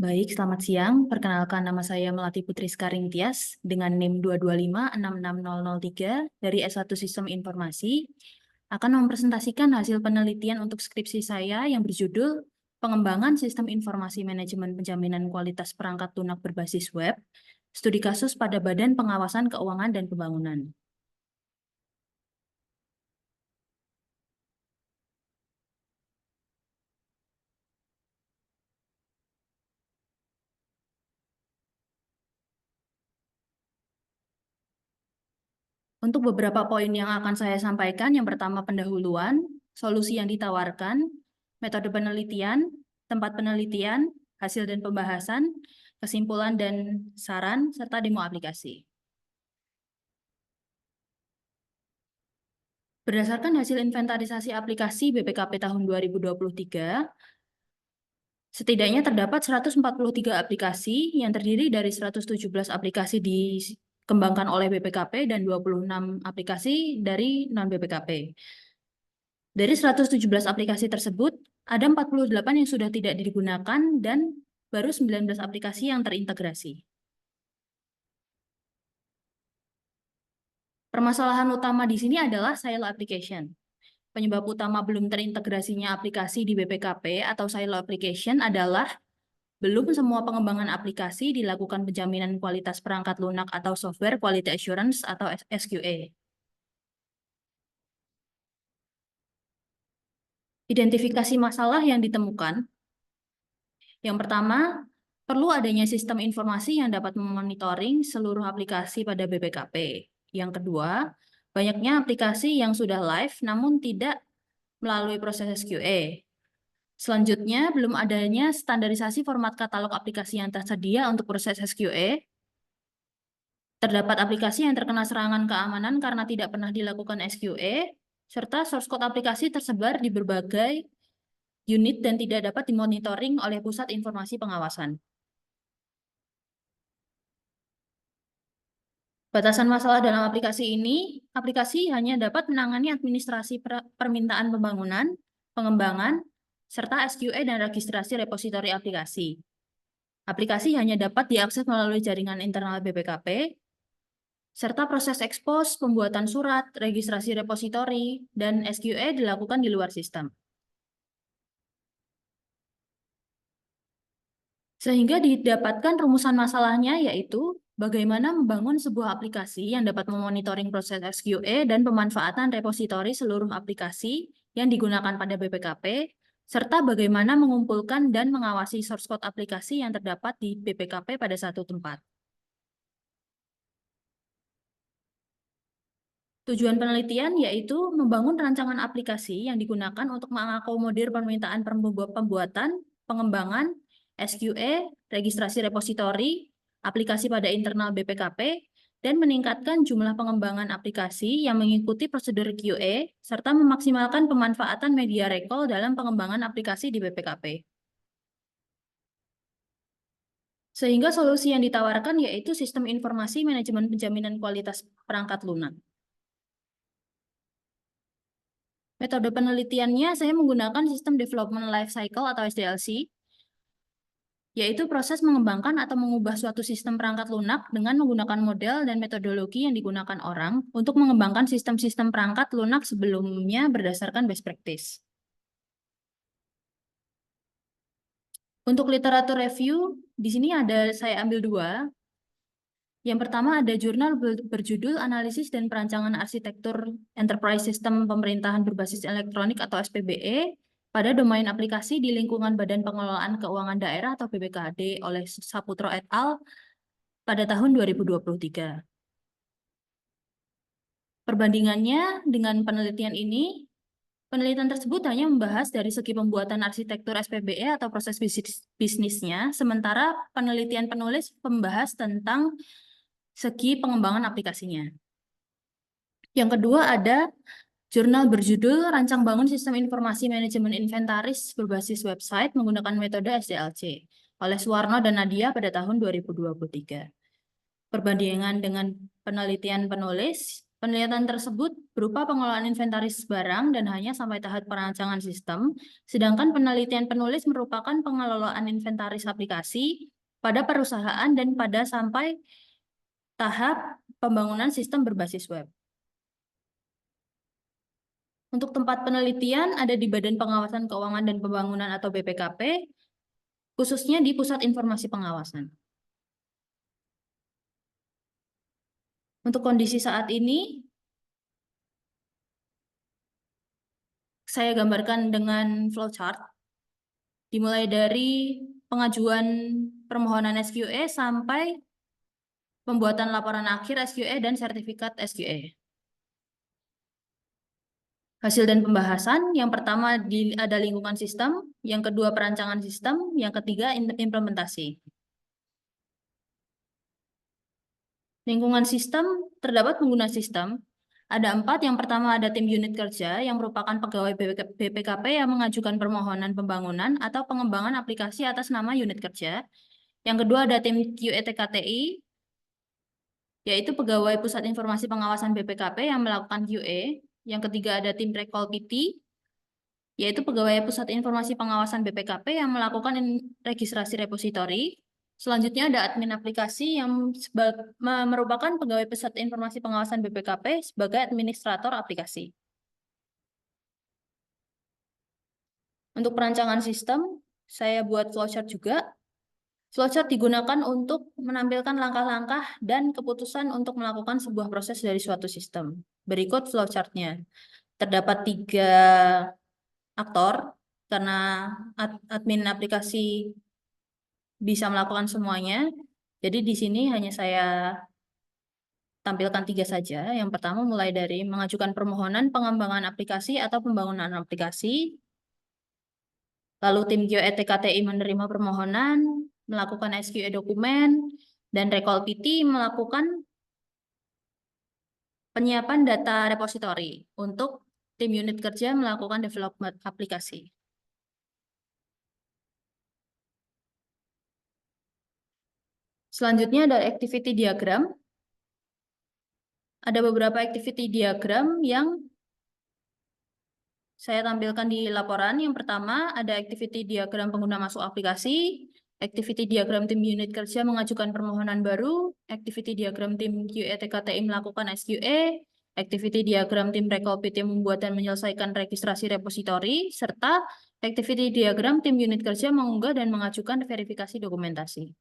Baik, selamat siang. Perkenalkan, nama saya Melati Putri Skaring Tias dengan NIM 225-66003 dari S1 Sistem Informasi. Akan mempresentasikan hasil penelitian untuk skripsi saya yang berjudul Pengembangan Sistem Informasi Manajemen Penjaminan Kualitas Perangkat Lunak Berbasis Web, Studi Kasus pada Badan Pengawasan Keuangan dan Pembangunan. Untuk beberapa poin yang akan saya sampaikan, yang pertama pendahuluan, solusi yang ditawarkan, metode penelitian, tempat penelitian, hasil dan pembahasan, kesimpulan dan saran, serta demo aplikasi. Berdasarkan hasil inventarisasi aplikasi BPKP tahun 2023, setidaknya terdapat 143 aplikasi yang terdiri dari 117 aplikasi dikembangkan oleh BPKP dan 26 aplikasi dari non-BPKP. Dari 117 aplikasi tersebut, ada 48 yang sudah tidak digunakan dan baru 19 aplikasi yang terintegrasi. Permasalahan utama di sini adalah silo application. Penyebab utama belum terintegrasinya aplikasi di BPKP atau silo application adalah belum semua pengembangan aplikasi dilakukan penjaminan kualitas perangkat lunak atau software quality assurance atau SQA. Identifikasi masalah yang ditemukan. Yang pertama, perlu adanya sistem informasi yang dapat memonitoring seluruh aplikasi pada BPKP. Yang kedua, banyaknya aplikasi yang sudah live namun tidak melalui proses SQA. Selanjutnya, belum adanya standarisasi format katalog aplikasi yang tersedia untuk proses SQA. Terdapat aplikasi yang terkena serangan keamanan karena tidak pernah dilakukan SQA, serta source code aplikasi tersebar di berbagai unit dan tidak dapat dimonitoring oleh Pusat Informasi Pengawasan. Batasan masalah dalam aplikasi ini, aplikasi hanya dapat menangani administrasi permintaan pembangunan, pengembangan, serta SQA dan registrasi repositori aplikasi. Aplikasi hanya dapat diakses melalui jaringan internal BPKP, serta proses ekspos, pembuatan surat, registrasi repositori, dan SQA dilakukan di luar sistem. Sehingga didapatkan rumusan masalahnya yaitu bagaimana membangun sebuah aplikasi yang dapat memonitoring proses SQA dan pemanfaatan repositori seluruh aplikasi yang digunakan pada BPKP, serta bagaimana mengumpulkan dan mengawasi source code aplikasi yang terdapat di BPKP pada satu tempat. Tujuan penelitian yaitu membangun rancangan aplikasi yang digunakan untuk mengakomodir permintaan pembuatan, pengembangan, SQA, registrasi repositori, aplikasi pada internal BPKP, dan meningkatkan jumlah pengembangan aplikasi yang mengikuti prosedur QA, serta memaksimalkan pemanfaatan media recall dalam pengembangan aplikasi di BPKP. Sehingga solusi yang ditawarkan yaitu sistem informasi manajemen penjaminan kualitas perangkat lunak. Metode penelitiannya saya menggunakan sistem development life cycle atau SDLC, yaitu proses mengembangkan atau mengubah suatu sistem perangkat lunak dengan menggunakan model dan metodologi yang digunakan orang untuk mengembangkan sistem-sistem perangkat lunak sebelumnya berdasarkan best practice. Untuk literatur review, di sini saya ambil dua. Yang pertama ada jurnal berjudul Analisis dan Perancangan Arsitektur Enterprise System Pemerintahan Berbasis Elektronik atau SPBE pada domain aplikasi di lingkungan Badan Pengelolaan Keuangan Daerah atau BPKD oleh Saputro et al. Pada tahun 2023. Perbandingannya dengan penelitian ini, penelitian tersebut hanya membahas dari segi pembuatan arsitektur SPBE atau proses bisnisnya, sementara penelitian penulis membahas tentang segi pengembangan aplikasinya. Yang kedua ada jurnal berjudul Rancang Bangun Sistem Informasi Manajemen Inventaris Berbasis Website menggunakan metode SDLC oleh Suwarno dan Nadia pada tahun 2023. Perbandingan dengan penelitian penulis, Penelitian tersebut berupa pengelolaan inventaris barang dan hanya sampai tahap perancangan sistem, sedangkan penelitian penulis merupakan pengelolaan inventaris aplikasi pada perusahaan dan pada sampai tahap pembangunan sistem berbasis web. Untuk tempat penelitian ada di Badan Pengawasan Keuangan dan Pembangunan atau BPKP, khususnya di Pusat Informasi Pengawasan. Untuk kondisi saat ini, saya gambarkan dengan flowchart, dimulai dari pengajuan permohonan SQE sampai pembuatan laporan akhir SQE dan sertifikat SQE. Hasil dan pembahasan, yang pertama ada lingkungan sistem, yang kedua perancangan sistem, yang ketiga implementasi. Lingkungan sistem, terdapat pengguna sistem, ada 4. Yang pertama ada tim unit kerja, yang merupakan pegawai BPKP yang mengajukan permohonan pembangunan atau pengembangan aplikasi atas nama unit kerja. Yang kedua ada tim QE-TKTI, yaitu pegawai Pusat Informasi Pengawasan BPKP yang melakukan QE. Yang ketiga ada tim Recall PT, yaitu pegawai Pusat Informasi Pengawasan BPKP yang melakukan registrasi repositori. Selanjutnya ada admin aplikasi yang merupakan pegawai Pusat Informasi Pengawasan BPKP sebagai administrator aplikasi. Untuk perancangan sistem, saya buat flowchart juga. Flowchart digunakan untuk menampilkan langkah-langkah dan keputusan untuk melakukan sebuah proses dari suatu sistem. Berikut flowchartnya. Terdapat 3 aktor, karena admin aplikasi bisa melakukan semuanya. Jadi di sini hanya saya tampilkan 3 saja. Yang pertama mulai dari mengajukan permohonan pengembangan aplikasi atau pembangunan aplikasi. Lalu tim QE-TKTI menerima permohonan, melakukan SQE dokumen, dan Recall PT melakukan penyiapan data repositori untuk tim unit kerja melakukan development aplikasi. Selanjutnya ada activity diagram. Ada beberapa activity diagram yang saya tampilkan di laporan. Yang pertama ada activity diagram pengguna masuk aplikasi, activity diagram tim unit kerja mengajukan permohonan baru, activity diagram tim QE-TKTI melakukan SQE, activity diagram tim Recall PT membuat dan menyelesaikan registrasi repositori, serta activity diagram tim unit kerja mengunggah dan mengajukan verifikasi dokumentasi.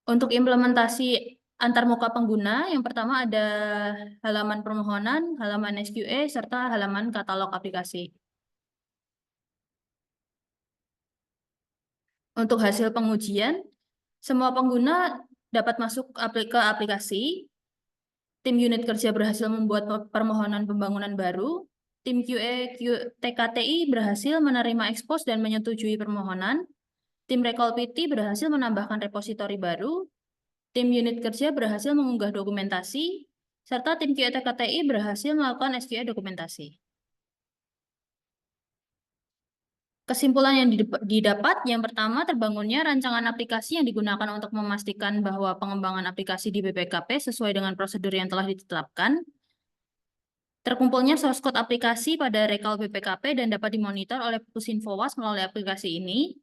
Untuk implementasi antarmuka pengguna, yang pertama ada halaman permohonan, halaman SQE, serta halaman katalog aplikasi. Untuk hasil pengujian, semua pengguna dapat masuk ke aplikasi, tim unit kerja berhasil membuat permohonan pembangunan baru, tim QE TKTI berhasil menerima ekspos dan menyetujui permohonan, tim Recall PT berhasil menambahkan repositori baru, tim unit kerja berhasil mengunggah dokumentasi, serta tim QE TKTI berhasil melakukan SQE dokumentasi. Kesimpulan yang didapat, yang pertama terbangunnya rancangan aplikasi yang digunakan untuk memastikan bahwa pengembangan aplikasi di BPKP sesuai dengan prosedur yang telah ditetapkan. Terkumpulnya source code aplikasi pada Recall BPKP dan dapat dimonitor oleh Pusinfowas melalui aplikasi ini.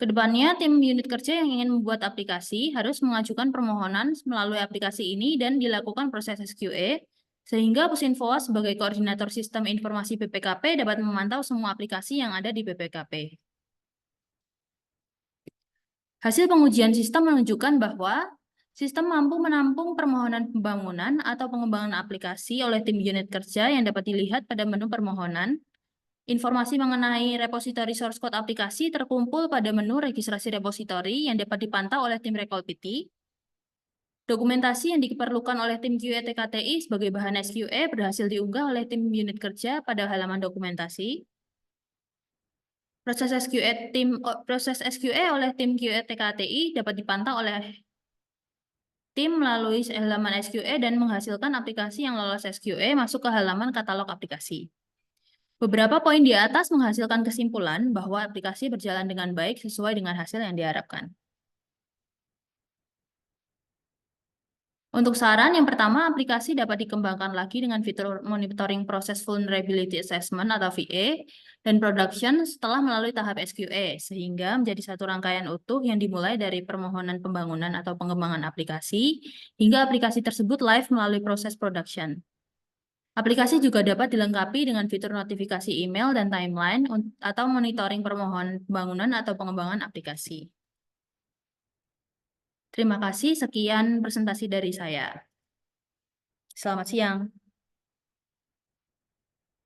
Kedepannya, tim unit kerja yang ingin membuat aplikasi harus mengajukan permohonan melalui aplikasi ini dan dilakukan proses SQE, sehingga Pusinfowas sebagai koordinator sistem informasi BPKP dapat memantau semua aplikasi yang ada di BPKP. Hasil pengujian sistem menunjukkan bahwa sistem mampu menampung permohonan pembangunan atau pengembangan aplikasi oleh tim unit kerja yang dapat dilihat pada menu permohonan. Informasi mengenai repositori source code aplikasi terkumpul pada menu registrasi repositori yang dapat dipantau oleh tim Recall PT. Dokumentasi yang diperlukan oleh tim QE-TKTI sebagai bahan SQE berhasil diunggah oleh tim unit kerja pada halaman dokumentasi. Proses SQE oleh tim QE-TKTI dapat dipantau oleh tim melalui halaman SQE dan menghasilkan aplikasi yang lolos SQE masuk ke halaman katalog aplikasi. Beberapa poin di atas menghasilkan kesimpulan bahwa aplikasi berjalan dengan baik sesuai dengan hasil yang diharapkan. Untuk saran, yang pertama, aplikasi dapat dikembangkan lagi dengan fitur monitoring proses vulnerability assessment atau VA dan production setelah melalui tahap SQA, sehingga menjadi satu rangkaian utuh yang dimulai dari permohonan pembangunan atau pengembangan aplikasi, hingga aplikasi tersebut live melalui proses production. Aplikasi juga dapat dilengkapi dengan fitur notifikasi email dan timeline atau monitoring permohonan pembangunan atau pengembangan aplikasi. Terima kasih, sekian presentasi dari saya. Selamat siang.